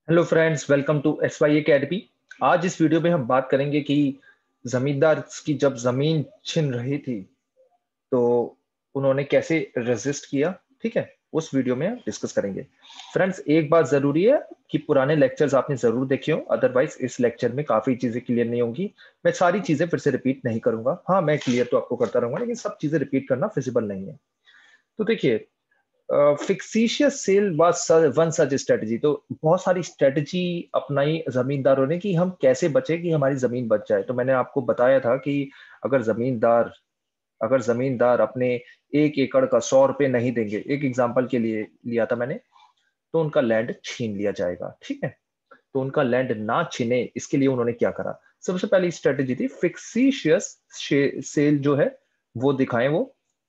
Hello friends, welcome to S Y academy. आज इस video में हम बात करेंगे कि जमींदार की जब जमीन छिन रही थी तो उन्होंने कैसे रेजिस्ट किया। ठीक है, उस वीडियो में डिस्कस करेंगे। फ्रेंड्स, एक बात जरूरी है कि पुराने लेक्चर्स आपने जरूर देखे हो, अदरवाइज इस लेक्चर में काफी चीजें क्लियर नहीं होंगी। मैं सारी चीजें फिर से रिपीट नहीं करूंगा। हाँ, मैं क्लियर तो आपको करता रहूंगा, लेकिन सब चीजें रिपीट करना फिजिबल नहीं है। तो देखिए, fictitious sale was one such strategy. तो बहुत सारी स्ट्रेटजी अपनाई जमींदारों ने कि हम कैसे बचे, कि हमारी जमीन बच जाए। तो मैंने आपको बताया था कि अगर जमींदार अगर जमींदार अपने 1 एकड़ का 100 रुपए नहीं देंगे, एक एग्जाम्पल के लिए लिया था मैंने, तो उनका लैंड छीन लिया जाएगा। ठीक है, तो उनका लैंड ना छिने, इसके लिए उन्होंने क्या करा। सबसे पहली स्ट्रेटेजी थी फिक्सिशियस सेल जो है वो दिखाएं वो,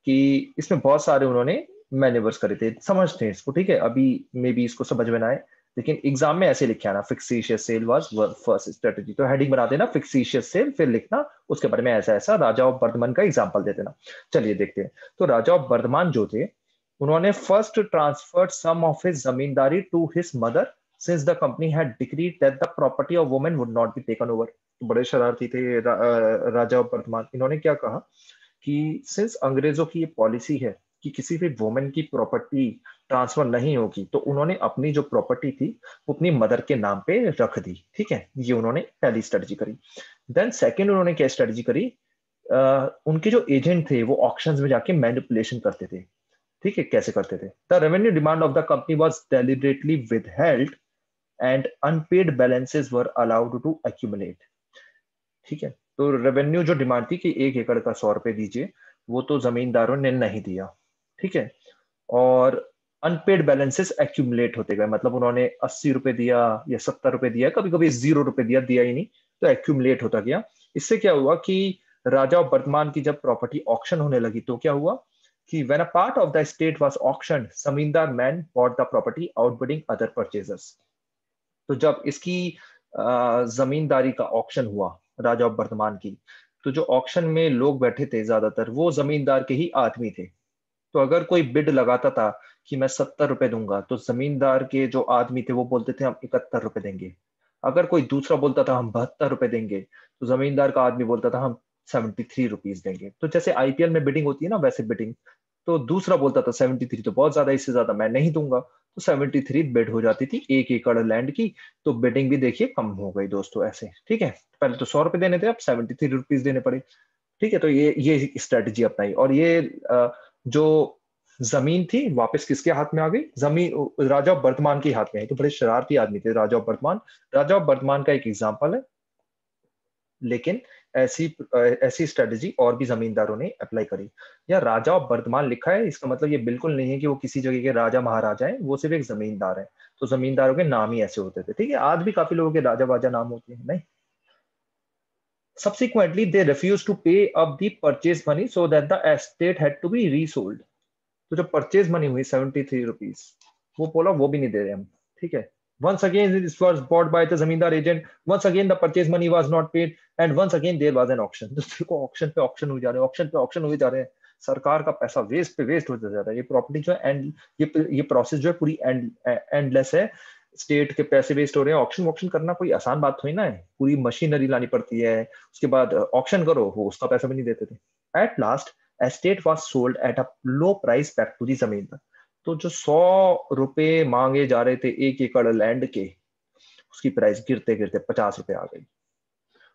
कि इसमें बहुत सारे उन्होंने मैनेवर्स करे थे। समझते हैं इसको, ठीक है। अभी मे बी इसको समझ में ना आए, लेकिन एग्जाम में ऐसे लिखा है ना, फिक्सिशियस सेल वाज फर्स्ट स्ट्रेटेजी। तो हेडिंग बना देना फिक्सिशियस सेल, फिर लिखना उसके बारे में ऐसा ऐसा, राजा ऑफ बर्धमान का एग्जाम्पल दे देना। चलिए देखते हैं। तो राजा ऑफ बर्धमान जो थे, उन्होंने first transferred some of his zamindari to his mother since the company had decreed that the property of women would not be taken over। तो बड़े शरारती थे राजा वर्धमान। इन्होंने क्या कहा कि सिंस अंग्रेजों की ये पॉलिसी है कि किसी भी वुमेन की प्रॉपर्टी ट्रांसफर नहीं होगी, तो उन्होंने अपनी जो प्रॉपर्टी थी वो अपनी मदर के नाम पे रख दी। ठीक है, ये उन्होंने पहली स्ट्रेटजी करी। देन सेकंड उन्होंने क्या स्ट्रेटजी करी, उनके जो एजेंट थे वो ऑक्शंस में जाके मैनिपुलेशन करते थे। ठीक है, कैसे करते थे। The revenue demand of the company was deliberately withheld and unpaid balances were allowed to accumulate. ठीक है, तो रेवेन्यू जो डिमांड थी कि 1 एकड़ का 100 रुपए दीजिए, वो तो जमींदारों ने नहीं दिया। ठीक है, और अनपेड बैलेंसेस एक्यूमुलेट होते गए, मतलब उन्होंने 80 रुपए दिया या 70 रुपए दिया, कभी कभी 0 रुपए दिया, दिया ही नहीं, तो एक्यूमुलेट होता गया। इससे क्या हुआ कि राजा वर्तमान की जब प्रॉपर्टी ऑक्शन होने लगी, तो क्या हुआ कि when a part of the state was auction, zamindar man bought the property outbidding other purchasers. तो जब इसकी जमींदारी का ऑक्शन हुआ राजा ऑफ वर्तमान की, तो जो ऑक्शन में लोग बैठे थे ज्यादातर वो जमींदार के ही आदमी थे। तो अगर कोई बिड लगाता था कि मैं 70 रुपए दूंगा, तो जमींदार के जो आदमी थे वो बोलते थे हम 71 रुपए देंगे। अगर कोई दूसरा बोलता था हम 72 रुपए देंगे, तो जमींदार का आदमी बोलता था हम 73 रुपीज देंगे। तो जैसे आईपीएल में बिडिंग होती है ना, वैसे बिडिंग। तो दूसरा बोलता था 73 तो बहुत ज्यादा, इससे ज्यादा मैं नहीं दूंगा। तो 73 बिड हो जाती थी 1 एकड़ लैंड की। तो बिडिंग भी देखिए कम हो गई दोस्तों, ऐसे। ठीक है, पहले तो 100 रुपए देने थे, अब 73 रुपीज देने पड़े। ठीक है, तो ये स्ट्रेटजी अपनाई, और ये जो जमीन थी वापस किसके हाथ में आ गई, जमीन राजा वर्तमान के हाथ में आई। तो बड़े शरारती आदमी थे राजा वर्तमान। राजा वर्तमान का एक एग्जाम्पल है, लेकिन ऐसी ऐसी स्ट्रेटजी और भी जमींदारों ने अप्लाई करी। या राजा ऑफ वर्धमान लिखा है, इसका मतलब ये बिल्कुल नहीं है कि वो किसी जगह के राजा महाराजा हैं, वो सिर्फ एक जमींदार है। तो जमींदारों के नाम ही ऐसे होते थे। ठीक है, आज भी काफी लोगों के राजा वाजा नाम होते हैं, नहीं। Subsequently, they refused to pay up the purchase money so that the estate had to be resold। तो जो परचेज मनी हुई 73 रुपीज, वो बोला वो भी नहीं दे रहे हम। ठीक है, once again this was bought by the जमींदार agent, once again the purchase money was not paid, and once again there was an auction। तो देखो, ऑक्शन पे ऑक्शन हुए जा रहे हैं, ऑक्शन पे ऑक्शन हुए जा रहे हैं। सरकार का पैसा वेस्ट पे वेस्ट होता जा रहा है। ये प्रॉपर्टी जो है एंड, ये प्रोसेस जो है पूरी एंडलेस है। स्टेट के पैसे वेस्ट हो रहे हैं। ऑक्शन वॉक्शन करना कोई आसान बात थोड़ी ना है, पूरी मशीनरी लानी पड़ती है। उसके बाद ऑक्शन करो, वो उसका पैसा भी नहीं देते थे। At last estate was sold at a low price back to the zamindar. तो जो 100 रुपए मांगे जा रहे थे 1 एकड़ लैंड के, उसकी प्राइस गिरते गिरते 50 रुपए आ गई।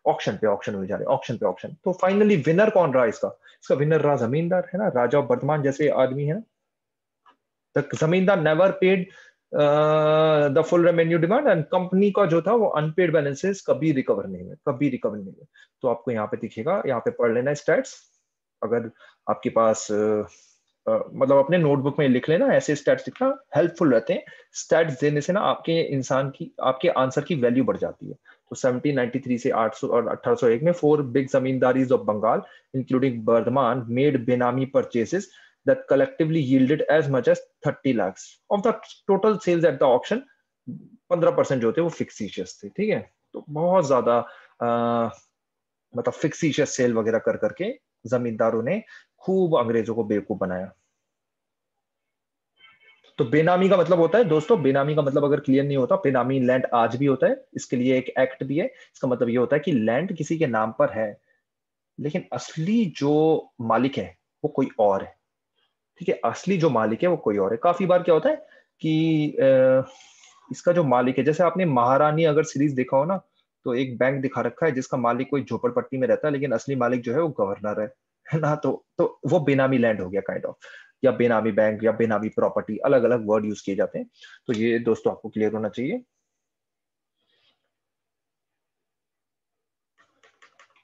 ऑक्शन पे ऑक्शन हुए जा रहे, ऑक्शन पे ऑक्शन। तो फाइनली विनर कौन रहा इसका? इसका विनर रहा जमींदार, है ना, राजा वर्धमान जैसे आदमी है। द जमींदार never paid the full revenue demand, and company का जो था वो अनपेड बैलेंसेस कभी रिकवर नहीं हुए, कभी रिकवर नहीं हुए। तो आपको यहाँ पे दिखेगा, यहाँ पे पढ़ लेना स्टैट्स। अगर आपके पास मतलब अपने नोटबुक में लिख लेना, ऐसे स्टैट्स लिखना हेल्पफुल रहते हैं। स्टैट्स देने से ना आपके आंसर की वैल्यू बढ़ जाती है। तो 1793 से 800 और 1801 में 4 big zamindaris of Bengal including Burdwan made benami purchases that collectively yielded as much as 30 lakhs of the total sales at the auction। 15% जो थे वो फिक्सिशियस थे। ठीक है, तो बहुत ज्यादा मतलब फिक्सिशियस सेल वगैरह कर करके जमींदारों ने खूब अंग्रेजों को बेवकूफ बनाया। तो बेनामी का मतलब होता है दोस्तों, बेनामी का मतलब अगर क्लियर नहीं होता, बेनामी लैंड आज भी होता है, इसके लिए एक एक्ट भी है। इसका मतलब ये होता है कि लैंड किसी के नाम पर है, लेकिन असली जो मालिक है वो कोई और है। ठीक है, असली जो मालिक है वो कोई और है। काफी बार क्या होता है कि इसका जो मालिक है, जैसे आपने महारानी अगर सीरीज देखा हो ना, तो एक बैंक दिखा रखा है जिसका मालिक कोई झोपड़पट्टी में रहता है, लेकिन असली मालिक जो है वो गवर्नर है ना। तो वो बेनामी लैंड हो गया काइंड ऑफ, या बेनामी बैंक या बेनामी प्रॉपर्टी, अलग अलग वर्ड यूज किए जाते हैं। तो ये दोस्तों आपको क्लियर होना चाहिए।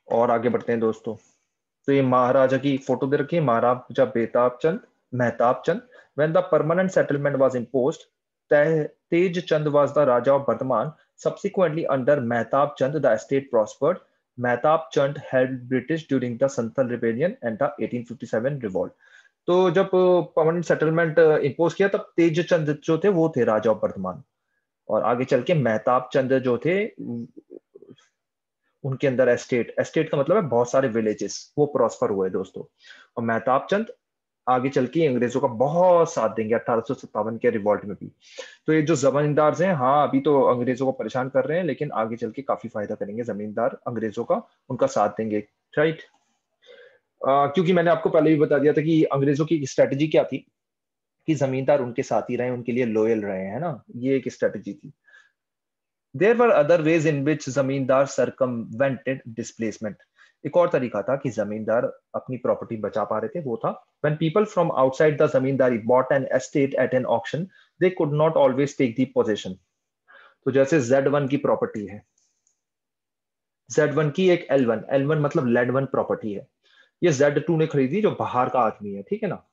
और आगे बढ़ते हैं दोस्तों। तो ये महाराजा की फोटो दे रखी है, Maharaja Betab Chand, Mehtab Chand. When the permanent settlement was imposed, Tej Chand was the raja of Burdwan. Subsequently under Mehtab Chand the estate prospered. Mehtab Chand held British during the Santhal rebellion and the 1857 revolt. तो जब परमानेंट सेटलमेंट इम्पोज किया, तब तेज चंद जो थे वो थे राजा ऑफ बर्धमान, और आगे चल के मेहताब चंद जो थे उनके अंदर एस्टेट, एस्टेट का मतलब है बहुत सारे विलेजेस, वो प्रॉस्पर हुए दोस्तों। और मेहताब चंद आगे चल के अंग्रेजों का बहुत साथ देंगे 1857 के रिवॉल्ट में भी। तो ये जो जमींदार हैं, हाँ अभी तो अंग्रेजों को परेशान कर रहे हैं, लेकिन आगे चल के काफी फायदा करेंगे जमींदार अंग्रेजों का, उनका साथ देंगे। राइट। क्योंकि मैंने आपको पहले भी बता दिया था कि अंग्रेजों की स्ट्रेटेजी क्या थी, कि जमींदार उनके साथ ही रहे, उनके लिए लॉयल रहे, है ना, ये एक स्ट्रेटेजी थी। There were other ways in which zamindar circumvented displacement. एक और तरीका था कि जमींदार अपनी प्रॉपर्टी बचा पा रहे थे, वो था when people from outside the zamindari bought an estate at an auction, they could not always take the possession. तो जैसे Z1 की प्रॉपर्टी है, Z1 की एक L1 मतलब लैंड वन प्रॉपर्टी है, ये Z2 ने खरीदी जो बाहर का आदमी है, ठीक है ना।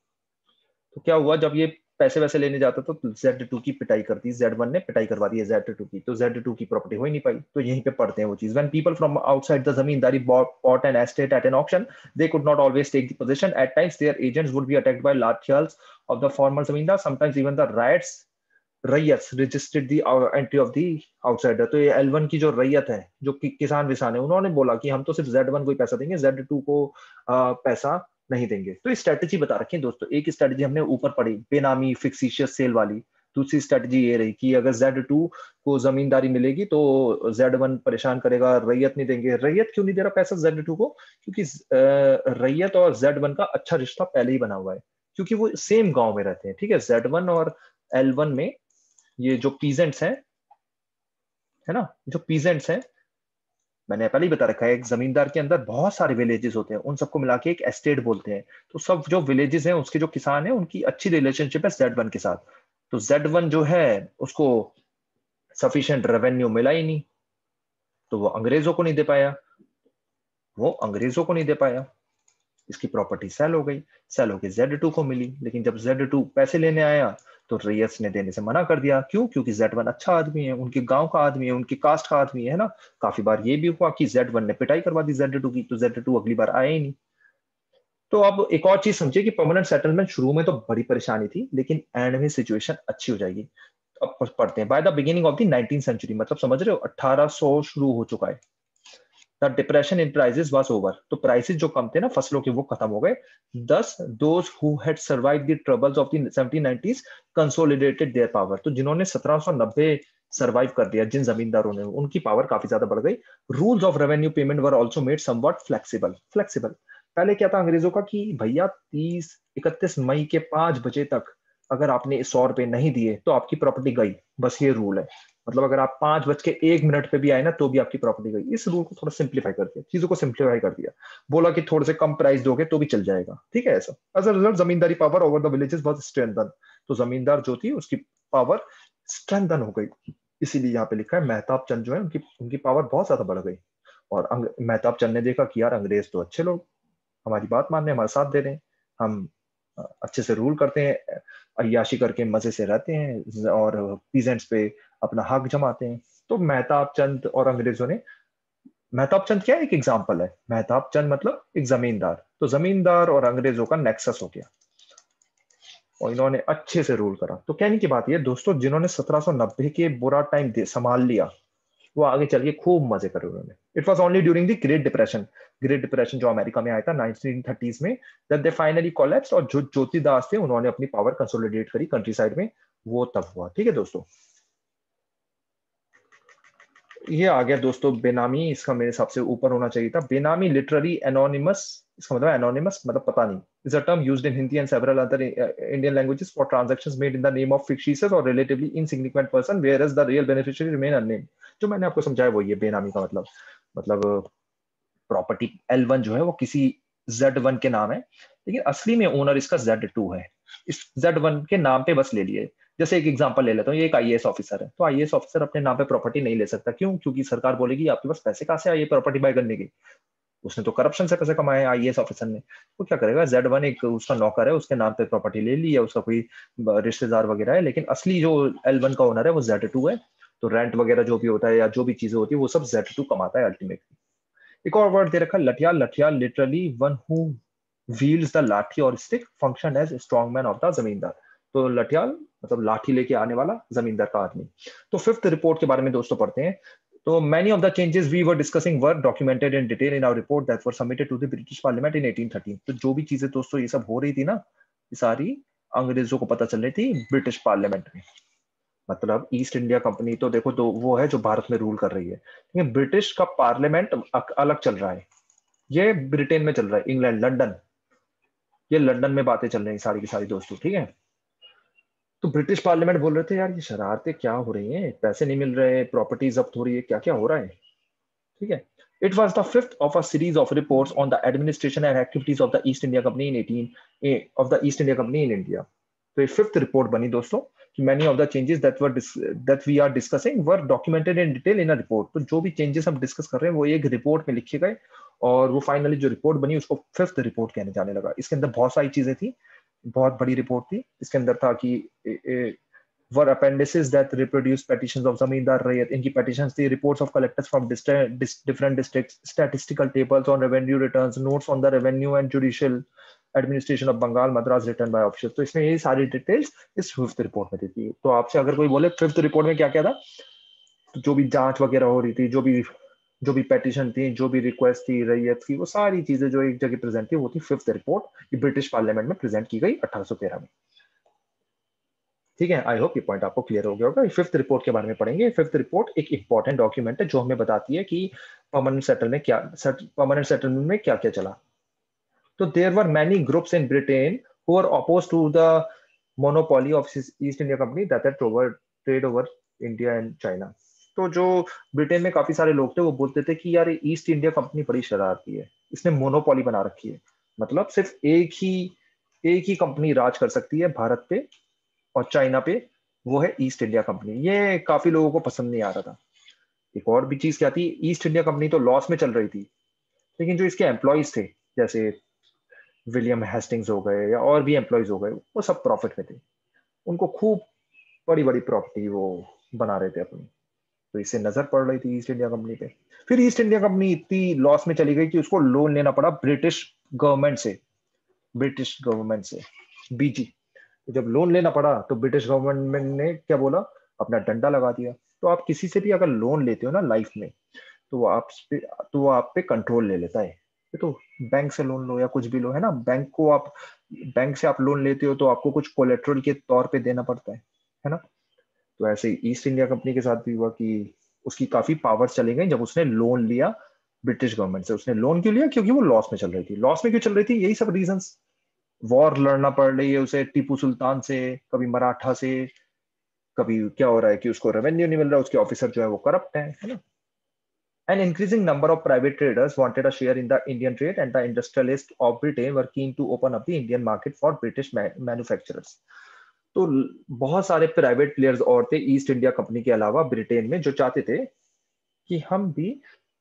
तो क्या हुआ, जब ये पैसे वैसे लेने जाता तो Z2 की पिटाई कर दी, Z1 ने पिटाई करवा दी है Z2 की, तो Z2 की प्रॉपर्टी हो ही नहीं पाई। तो यहीं पे पढ़ते हैं वो चीज, when people from outside the zamindari bought an estate at an auction, they could not always take the possession. At times their agents would be attacked by lathiyals of the former zamindar, sometimes even the riots रैयत registered the entry of the outsider. तो ये L1 की जो रैयत है, जो किसान विसान है, उन्होंने बोला कि हम तो सिर्फ Z1 को ही पैसा देंगे, Z2 को पैसा नहीं देंगे। तो स्ट्रेटेजी बता रखी है दोस्तों। एक स्ट्रेटेजी हमने ऊपर पढ़ी, बेनामी फिक्सिशियस सेल वाली। दूसरी स्ट्रेटेजी ये रही कि अगर Z2 को जमींदारी मिलेगी तो Z1 परेशान करेगा, रैयत नहीं देंगे। रैयत क्यों नहीं दे रहा पैसा Z2 को? क्योंकि रैयत और Z1 का अच्छा रिश्ता पहले ही बना हुआ है, क्योंकि वो सेम गांव में रहते हैं। ठीक है, Z1 और L1 में ये जो पीजेंट्स हैं, है ना, जो पीजेंट्स हैं, मैंने पहले ही बता रखा है, एक जमींदार के अंदर बहुत सारे विलेजेस होते हैं, उन सबको मिला के एक एस्टेट बोलते हैं। तो सब जो विलेजेस हैं, उसके जो किसान हैं, उनकी अच्छी रिलेशनशिप है Z1 के साथ। तो Z1 जो है उसको सफिशिएंट रेवेन्यू मिला ही नहीं, तो वो अंग्रेजों को नहीं दे पाया, वो अंग्रेजों को नहीं दे पाया, इसकी प्रॉपर्टी सेल हो गई। सेल होकर Z2 को मिली, लेकिन जब Z2 पैसे लेने आया तो रैयत ने देने से मना कर दिया। क्यों? क्योंकि Z1 अच्छा आदमी है, उनके गांव का आदमी है, उनकी कास्ट का आदमी है ना। काफी बार ये भी हुआ कि Z1 ने पिटाई करवा दी Z2 की, तो Z2 अगली बार आया ही नहीं। तो अब एक और चीज समझिए कि परमानेंट सेटलमेंट शुरू में तो बड़ी परेशानी थी, लेकिन एंड में सिचुएशन अच्छी हो जाएगी। अब पढ़ते हैं, by the beginning of the 19th century, मतलब समझ रहे हो 1800 शुरू हो चुका है। The depression in prices was over. तो प्राइसेस जो कम थे ना फसलों के, वो खत्म हो गए। दस those who had survived the troubles of the 1790s consolidated their power. तो जिन्होंने 1790 सर्वाइव कर दिया, जिन जमींदारों ने, उनकी पावर काफी ज्यादा बढ़ गई। Rules of revenue payment were also made somewhat flexible. Flexible पहले क्या था अंग्रेजों का कि भैया 31 मई के 5 बजे तक अगर आपने 100 रुपए नहीं दिए तो आपकी प्रॉपर्टी गई, बस ये रूल है। मतलब अगर आप 5:01 पे भी आए ना तो भी आपकी प्रॉपर्टी गई। इस रूल को थोड़ा सिंप्लीफाई कर दिया, चीजों को सिंप्लीफाई कर दिया। बोला कि थोड़े से कम प्राइस दोगे तो भी चल जाएगा, ठीक है ऐसा। As a result zamindari power over the villages was strengthen. तो जमींदार जो थी उसकी पावर स्ट्रेंथन हो गई। इसीलिए यहाँ पे लिखा है मेहताब चंद जो है उनकी उनकी पावर बहुत ज्यादा बढ़ गई। और मेहताब चंद ने देखा कि यार अंग्रेज तो अच्छे लोग, हमारी बात मान रहे हैं, हमारा साथ दे रहे हैं, हम अच्छे से रूल करते हैं, अय्याशी करके मजे से रहते हैं और पीजेंट्स पे अपना हक जमाते हैं। तो मेहताब चंद और अंग्रेजों ने, मेहताब चंद क्या एक एग्जाम्पल है, मेहताब चंद मतलब एक जमींदार। तो जमींदार और अंग्रेजों का नेक्सस हो गया और इन्होंने अच्छे से रूल करा। तो कहने की बात यह दोस्तों, जिन्होंने 1790 के बुरा टाइम संभाल लिया, वो आगे चल के खूब मजे करे उन्होंने। It was only during the great depression, great depression जो अमेरिका में आया था 1930s में, दैट दे फाइनली कोलैप्स्ड। और जो ज्योति दास थे उन्होंने अपनी पावर कंसोलिडेट करी कंट्री साइड में, वो तब हुआ। ठीक है दोस्तों, ये आ गया दोस्तों बेनामी, इसका मेरे हिसाब से ऊपर होना चाहिए था। बेनामी लिटरली एनोनिमस, इसका मतलब एनोनिमस मतलब पता नहीं, is a term used in Hindi and several other Indian languages for transactions made in the name of fictitious और relatively insignificant person whereas the real beneficiary remain unnamed. जो मैंने आपको समझाया वो ये बेनामी का मतलब प्रॉपर्टी L1 जो है वो किसी Z1 के नाम है, लेकिन असली में ओनर इसका Z2 है। इस Z1 के नाम पे बस ले लिए। जैसे एक एग्जांपल ले लेता हूँ, ये एक आईएएस ऑफिसर है, तो आईएएस ऑफिसर अपने नाम पे प्रॉपर्टी नहीं ले सकता। क्यों? क्योंकि सरकार बोलेगी आपके पास पैसे कहाँ से आए प्रॉपर्टी बाय करने की? उसने तो करप्शन से पैसे कमाए आईएएस ऑफिसर ने। वो क्या करेगा, Z1 एक उसका नौकर है, उसके नाम पे प्रॉपर्टी ले ली, या उसका कोई रिश्तेदार वगैरह है, लेकिन असली जो L1 का ओनर है वो Z2 है। तो रेंट वगैरह जो भी होता है या जो भी चीजें होती है वो सब Z2 कमाता है अल्टीमेटली। एक और वर्ड दे रखा है lathiyal. Lathiyal literally one who wields the lathi और stick function as strong man of the zamindar. तो लठियाल मतलब लाठी लेके आने वाला जमींदार का आदमी। तो फिफ्थ रिपोर्ट के बारे में दोस्तों पढ़ते हैं। तो many of the changes we were discussing were documented in detail in our report that were submitted to the British Parliament in 1813। तो जो भी चीजें दोस्तों ये सब हो रही थी ना, ये सारी अंग्रेजों को पता चल रही थी ब्रिटिश पार्लियामेंट में। मतलब ईस्ट इंडिया कंपनी तो देखो तो वो है जो भारत में रूल कर रही है, लेकिन ब्रिटिश का पार्लियामेंट अलग चल रहा है। ये ब्रिटेन में चल रहा है, इंग्लैंड लंदन, ये लंदन में बातें चल रही हैं सारी की सारी दोस्तों। ठीक है, तो ब्रिटिश पार्लियामेंट बोल रहे थे यार ये शरारतें क्या हो रही हैं, पैसे नहीं मिल रहे, प्रॉपर्टी जब्त हो रही है, क्या क्या हो रहा है। ठीक है, it was the fifth of a series of reports on the administration and activities of the East India company in 18 of the East India company in India. तो ये फिफ्थ रिपोर्ट बनी दोस्तों कि many of the changes that we are discussing were documented in detail in a report. तो जो भी changes हम discuss कर रहे हैं वो एक रिपोर्ट में लिखे गए, और वो फाइनली जो रिपोर्ट बनी उसको फिफ्थ रिपोर्ट कहने जाने लगा। इसके अंदर बहुत सारी चीजें थी, बहुत बड़ी रिपोर्ट थी। इसके अंदर था कि were appendices that reproduce petitions of zamindar rayat। इनकी petitions थी, reports of collectors from different districts, statistical tables on revenue returns, notes on the revenue and judicial administration of Bengal, Madras written by officials। तो इसमें ये सारी details इस fifth report में थी। तो आपसे अगर कोई बोले फिफ्थ रिपोर्ट में क्या क्या था, तो जो भी जांच वगैरह हो रही थी, जो भी पेटिशन थी, जो भी रिक्वेस्ट थी रैयत की, वो सारी चीजें जो एक जगह प्रेजेंट थी वो थी फिफ्थ रिपोर्ट, ब्रिटिश पार्लियामेंट में प्रेजेंट की गई 1813 में। ठीक है, आई होप ये पॉइंट आपको क्लियर हो गया होगा। फिफ्थ रिपोर्ट के बारे में पढ़ेंगे। फिफ्थ रिपोर्ट एक इंपॉर्टेंट डॉक्यूमेंट है जो हमें बताती है कि परमानेंट सेटलमेंट में क्या क्या चला। तो there were many groups in Britain who are oppose to the monopoly of East India company that had trade over India and China. तो जो ब्रिटेन में काफी सारे लोग थे वो बोलते थे कि यार ईस्ट इंडिया कंपनी बड़ी शरारती है, इसने मोनोपोली बना रखी है, मतलब सिर्फ एक ही कंपनी राज कर सकती है भारत पे और चाइना पे, वो है ईस्ट इंडिया कंपनी। ये काफी लोगों को पसंद नहीं आ रहा था। एक और भी चीज क्या थी, ईस्ट इंडिया कंपनी तो लॉस में चल रही थी, लेकिन जो इसके एम्प्लॉयज थे जैसे विलियम हेस्टिंग्स हो गए या और भी एम्प्लॉयज हो गए, वो सब प्रॉफिट में थे। उनको खूब बड़ी बड़ी प्रॉपर्टी वो बना रहे थे अपनी, तो इससे नजर पड़ रही थी ईस्ट इंडिया कंपनी पे। फिर ईस्ट इंडिया कंपनी इतनी लॉस में चली गई कि उसको लोन लेना पड़ा ब्रिटिश गवर्नमेंट से बीजी। तो जब लोन लेना पड़ा तो ब्रिटिश गवर्नमेंट ने क्या बोला, अपना डंडा लगा दिया। तो आप किसी से भी अगर लोन लेते हो ना लाइफ में, तो वो आप पे कंट्रोल ले लेता है। ये तो बैंक से लोन लो या कुछ भी लो, है ना, बैंक से आप लोन लेते हो तो आपको कुछ कोलेट्रल के तौर पे देना पड़ता है ना। तो ऐसे ही ईस्ट इंडिया कंपनी के साथ भी हुआ कि उसकी काफी पावर्स चली गई जब उसने लोन लिया ब्रिटिश गवर्नमेंट से। उसने लोन क्यों लिया? क्योंकि वो लॉस में चल रही थी। लॉस में क्यों चल रही थी? यही सब रीजंस। वॉर लड़ना पड़ रही है उसे टीपू सुल्तान से, कभी मराठा से, कभी क्या हो रहा है कि उसको रेवेन्यू नहीं मिल रहा, उसके ऑफिसर जो है वो करप्ट है ना। An increasing number of private traders wanted a share in the Indian trade, and the industrialists of Britain were keen to open up the Indian market for British manufacturers। तो बहुत सारे private players और थे east India company के अलावा Britain में जो चाहते थे कि हम भी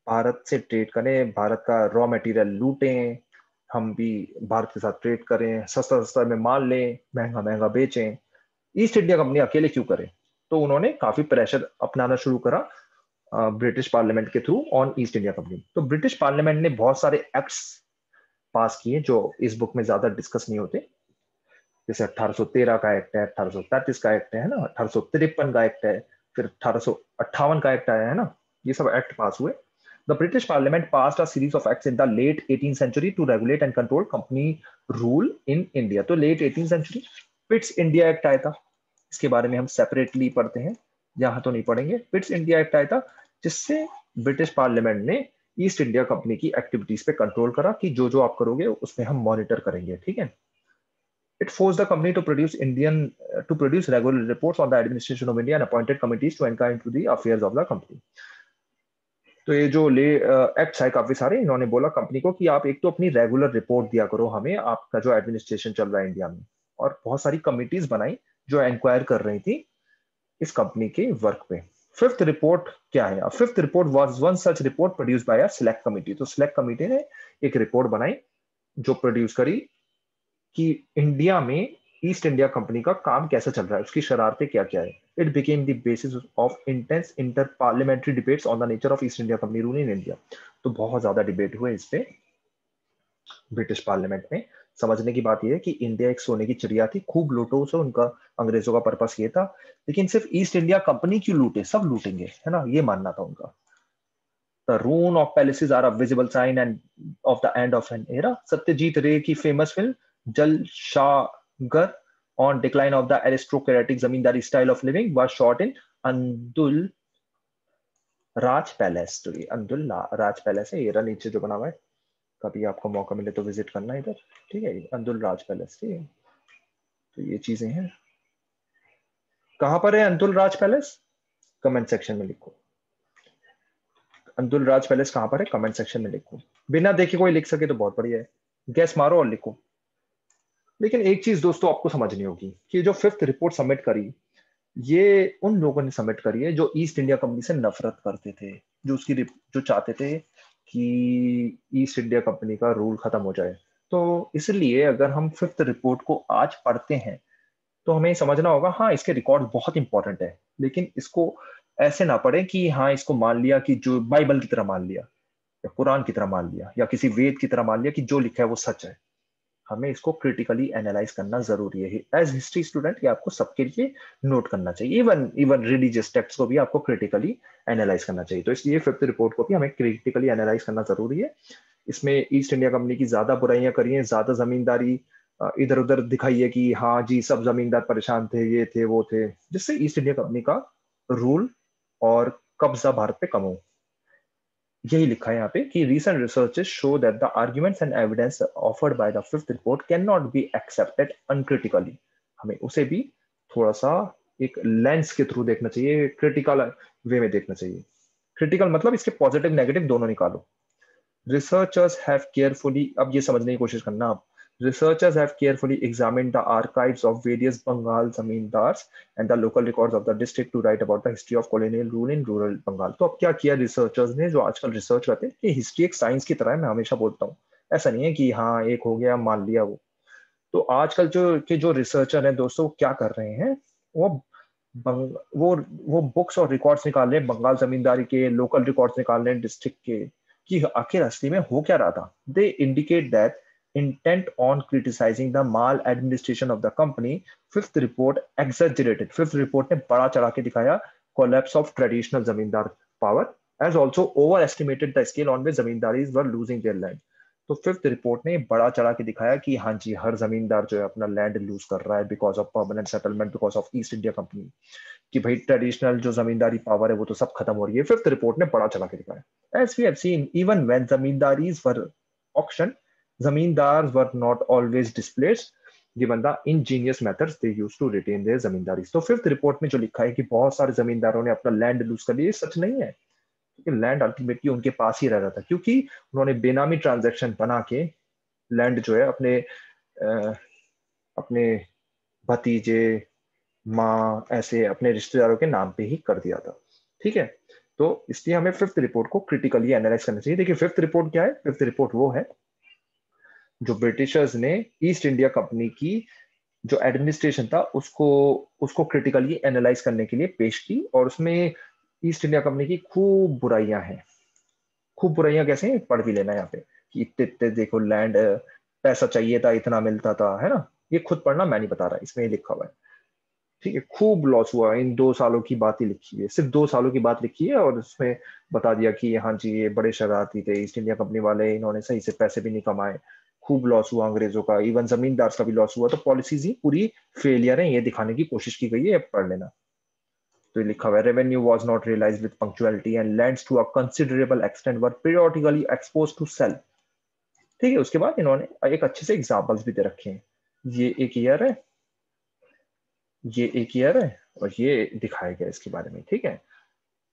भारत से ट्रेड करें, भारत का रॉ मटेरियल लूटें, हम भी भारत के साथ ट्रेड करें, सस्ता सस्ता में माल लें, महंगा महंगा बेचें। ईस्ट इंडिया कंपनी अकेले क्यों करे? तो उन्होंने काफी प्रेशर अपनाना शुरू करा ब्रिटिश पार्लियामेंट के through on east India company. तो ब्रिटिश पार्लियामेंट ने बहुत सारे एक्ट्स पास किए जो इस बुक में ज्यादा डिस्कस नहीं होते। जैसे 1813 का एक्ट है, 1835 का एक्ट है ना, 1853 का एक्ट है, फिर 1858 का एक्ट आया है ना, ये सब एक्ट पास हुए। The British Parliament passed a series of acts in the late 18th century to regulate and control company rule in India। तो late 18th century Pitt's India act आया था, इसके बारे में हम सेपरेटली पढ़ते हैं, यहाँ तो नहीं पढ़ेंगे। पिट्स इंडिया एक्ट आया था जिससे ब्रिटिश पार्लियामेंट ने ईस्ट इंडिया कंपनी की एक्टिविटीज पे कंट्रोल करा कि जो जो आप करोगे उसमें हम मॉनिटर करेंगे, ठीक है। It forced the company to produce regular reports on the administration of India and appointed committees to inquire into the affairs of the company. तो ये जो एक्ट्स है काफी सारे, इन्होंने बोला कंपनी को कि आप एक तो अपनी रेगुलर रिपोर्ट दिया करो हमें, आपका जो एडमिनिस्ट्रेशन चल रहा है इंडिया में, और बहुत सारी कमिटीज बनाई जो इंक्वायर कर रही थी इस कंपनी के वर्क पे। फिफ्थ रिपोर्ट क्या है? Fifth report was one such report produce by a select committee. तो सिलेक्ट कमिटी ने एक रिपोर्ट बनाई जो प्रोड्यूस करी कि इंडिया में ईस्ट इंडिया कंपनी का काम कैसा चल रहा है, उसकी शरारतें क्या क्या है। It became the basis of intense inter parliamentary debates on the nature of East India company rule in India. तो बहुत ज्यादा डिबेट हुए इस पे ब्रिटिश पार्लियामेंट में। समझने की बात यह है कि इंडिया एक सोने की चिड़िया थी, खूब लूटो उसे, उनका अंग्रेजों का पर्पस ये था, लेकिन सिर्फ ईस्ट इंडिया कंपनी क्यों लूटे, सब लूटेंगे, है ना, ये मानना था उनका। The ruin of palaces are a visible sign and of the end of an era. Satyajit Ray की famous film Jalsaghar on decline of the aristocratic zamindari style of living was shot in Andul Raj palace. तो ये अंदुल राज पैलेस है, ये नीचे जो बना हुआ है, कभी आपको मौका मिले तो विजिट करना इधर, ठीक है। अंदुल राज पैलेस, ठीक है। तो ये चीजें हैं। कहां पर है अंदुल राज पैलेस? कमेंट सेक्शन में लिखो। अंदुल राज पैलेस कहां पर है? कमेंट सेक्शन में लिखो। बिना देखे कोई लिख सके तो बहुत बढ़िया है, गैस मारो और लिखो। लेकिन एक चीज दोस्तों आपको समझनी होगी कि जो फिफ्थ रिपोर्ट सबमिट करी, ये उन लोगों ने सबमिट करी है जो ईस्ट इंडिया कंपनी से नफरत करते थे, जो चाहते थे कि ईस्ट इंडिया कंपनी का रूल खत्म हो जाए। तो इसलिए अगर हम फिफ्थ रिपोर्ट को आज पढ़ते हैं तो हमें समझना होगा, हाँ इसके रिकॉर्ड बहुत इंपॉर्टेंट है, लेकिन इसको ऐसे ना पढ़े कि हाँ इसको मान लिया कि जो बाइबल की तरह मान लिया, या कुरान की तरह मान लिया, या किसी वेद की तरह मान लिया कि जो लिखा है वो सच है। हमें इसको क्रिटिकली एनालाइज करना जरूरी है। एज हिस्ट्री स्टूडेंट ये आपको सबके लिए नोट करना चाहिए, इवन इवन रिलीजियस टेक्स्ट को भी आपको क्रिटिकली एनालाइज करना चाहिए। तो इसलिए फिफ्थ रिपोर्ट को भी हमें क्रिटिकली एनालाइज करना जरूरी है। इसमें ईस्ट इंडिया कंपनी की ज्यादा बुराइयां करी हैं, ज्यादा जमींदारी इधर उधर दिखाई है कि हाँ जी सब जमींदार परेशान थे, ये थे वो थे, जिससे ईस्ट इंडिया कंपनी का रूल और कब्जा भारत पे कम हो। यही लिखा है यहाँ पे कि recent researches show that the arguments and evidence offered by the fifth report cannot be accepted uncritically। हमें उसे भी थोड़ा सा एक लेंस के थ्रू देखना चाहिए, क्रिटिकल वे में देखना चाहिए। क्रिटिकल मतलब इसके पॉजिटिव नेगेटिव दोनों निकालो। Researchers have carefully, अब ये समझने की कोशिश करना आप, researchers have carefully examined the archives of various Bengal zamindars and the local records of the district to write about the history of colonial rule in rural Bengal। तो अब क्या किया रिसर्चर्स ने, जो आजकल रिसर्च करते हैं कि हिस्ट्री एक साइंस की तरह है, मैं हमेशा बोलता हूँ, ऐसा नहीं है कि हाँ एक हो गया मान लिया वो। तो आजकल जो रिसर्चर हैं दोस्तों क्या कर रहे हैं, वो वो बुक्स और रिकॉर्ड्स निकाल रहे हैं, बंगाल जमींदारी के लोकल रिकॉर्ड्स निकाल रहे हैं डिस्ट्रिक्ट के, कि आखिर असली में हो क्या रहा था। They indicate that intent on criticising the maladministration of the company. Fifth report exaggerated, fifth report ने बड़ा चढ़ा के दिखाया collapse of traditional zamindar power, as also overestimated the scale on which zamindaris were losing their land. तो fifth report ने बड़ा चढ़ा के दिखाया कि हाँ जी हर जमींदार जो है अपना लैंड लूज कर रहा है because of permanent settlement, because of East India company, कि भाई ट्रेडिशनल जो जमींदारी पावर है वो तो सब खत्म हो रही है। फिफ्थ रिपोर्ट ने बड़ा चला के दिखाया। As we have seen, even when zamindaris were auction, zamindars were not always displaced given the ingenious methods they used to retain their zamindaris. तो फिफ्थ रिपोर्ट में जो लिखा है कि बहुत सारे जमींदारों ने अपना लैंड लूज कर लिया, सच नहीं है, क्योंकि लैंड अल्टीमेटली उनके पास ही रह रहा था, क्योंकि उन्होंने बेनामी ट्रांजैक्शन बना के लैंड जो है अपने भतीजे, माँ, ऐसे अपने रिश्तेदारों के नाम पे ही कर दिया था, ठीक है। तो इसलिए हमें फिफ्थ रिपोर्ट को क्रिटिकली एनालाइज करना चाहिए। देखिए फिफ्थ रिपोर्ट क्या है? फिफ्थ रिपोर्ट वो है जो ब्रिटिशर्स ने ईस्ट इंडिया कंपनी की जो एडमिनिस्ट्रेशन था उसको उसको क्रिटिकली एनालाइज करने के लिए पेश की, और उसमें ईस्ट इंडिया कंपनी की खूब बुराइयां हैं। खूब बुराइयां कैसे हैं, पढ़ भी लेना यहाँ पे, कि इतने इतने देखो लैंड, पैसा चाहिए था इतना मिलता था, है ना। ये खुद पढ़ना, मैं नहीं बता रहा, इसमें लिखा हुआ है, ठीक है। खूब लॉस हुआ, इन 2 सालों की बात ही लिखी है, सिर्फ 2 सालों की बात लिखी है, और उसमें बता दिया कि हाँ जी ये बड़े शरारती थे ईस्ट इंडिया कंपनी वाले, इन्होंने सही से पैसे भी नहीं कमाए, खूब लॉस हुआ अंग्रेजों का, इवन जमींदार का भी लॉस हुआ, तो पॉलिसीज ही पूरी फेलियर है, ये दिखाने की कोशिश की गई है, पढ़ लेना। तो लिखा हुआ है revenue was not realised with punctuality and lands to a considerable extent were periodically exposed to sale. ठीक है, उसके बाद इन्होंने एक अच्छे से एग्जांपल्स भी दे रखे हैं। ये एक ईयर है, ये एक ईयर है, और ये दिखाया गया इसके बारे में। ठीक है,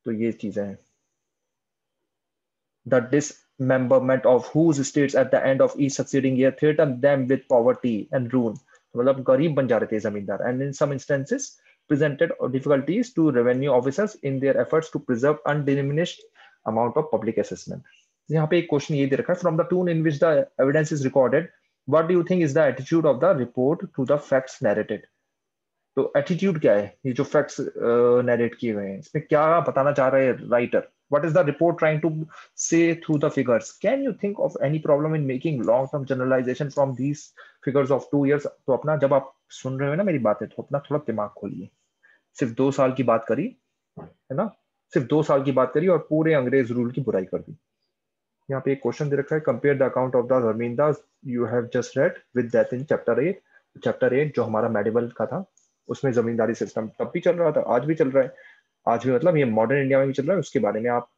तो ये चीजें हैं। The dismemberment of whose states at the end of each succeeding year threatened them with poverty and ruin. मतलब गरीब बन जा रहे थे जमींदार, and in some instances presented difficulties to revenue officers in their efforts to preserve undiminished amount of public assessment. यहाँ पे एक क्वेश्चन ये दे रखा है, from the tune in which the evidence is recorded, what do you think is the attitude of the report to the facts narrated? तो attitude क्या है, ये जो फैक्ट्स नरेट किए गए हैं इसमें क्या बताना चाह रहे हैं writer? What is the report trying to say through the figures? Can you think of any problem in making long term generalization from these figures of 2 years? तो अपना जब आप सुन रहे हो ना मेरी बातें, तो अपना थोड़ा दिमाग खोलिए। सिर्फ 2 साल की बात करी है ना, सिर्फ 2 साल की बात करी और पूरे अंग्रेज रूल की बुराई कर दी। यहाँ पे एक क्वेश्चन दे रखा है, compare the account of the zamindar you have just read with that in chapter 8। Chapter 8 जो हमारा मेडिवल का था, उसमें जमींदारी सिस्टम तब भी चल रहा था, आज भी चल रहा है। आज भी मतलब ये मॉडर्न इंडिया में भी चल रहा है, उसके बारे में आप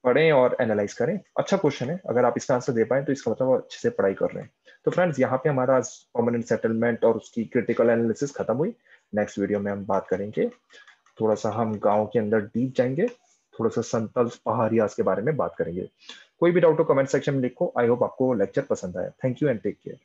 पढ़ें और एनालाइज करें। अच्छा क्वेश्चन है, अगर आप इसका आंसर दे पाए तो इसका मतलब अच्छे से पढ़ाई कर रहे हैं। तो फ्रेंड्स, यहाँ पे हमारा परमानेंट सेटलमेंट और उसकी क्रिटिकल एनालिसिस खत्म हुई। नेक्स्ट वीडियो में हम बात करेंगे, थोड़ा सा हम गाँव के अंदर डीप जाएंगे, थोड़ा सा संतल पहाड़ियास के बारे में बात करेंगे। कोई भी डाउट हो कमेंट सेक्शन में लिखो। आई होप आपको लेक्चर पसंद आया। Thank you and take care.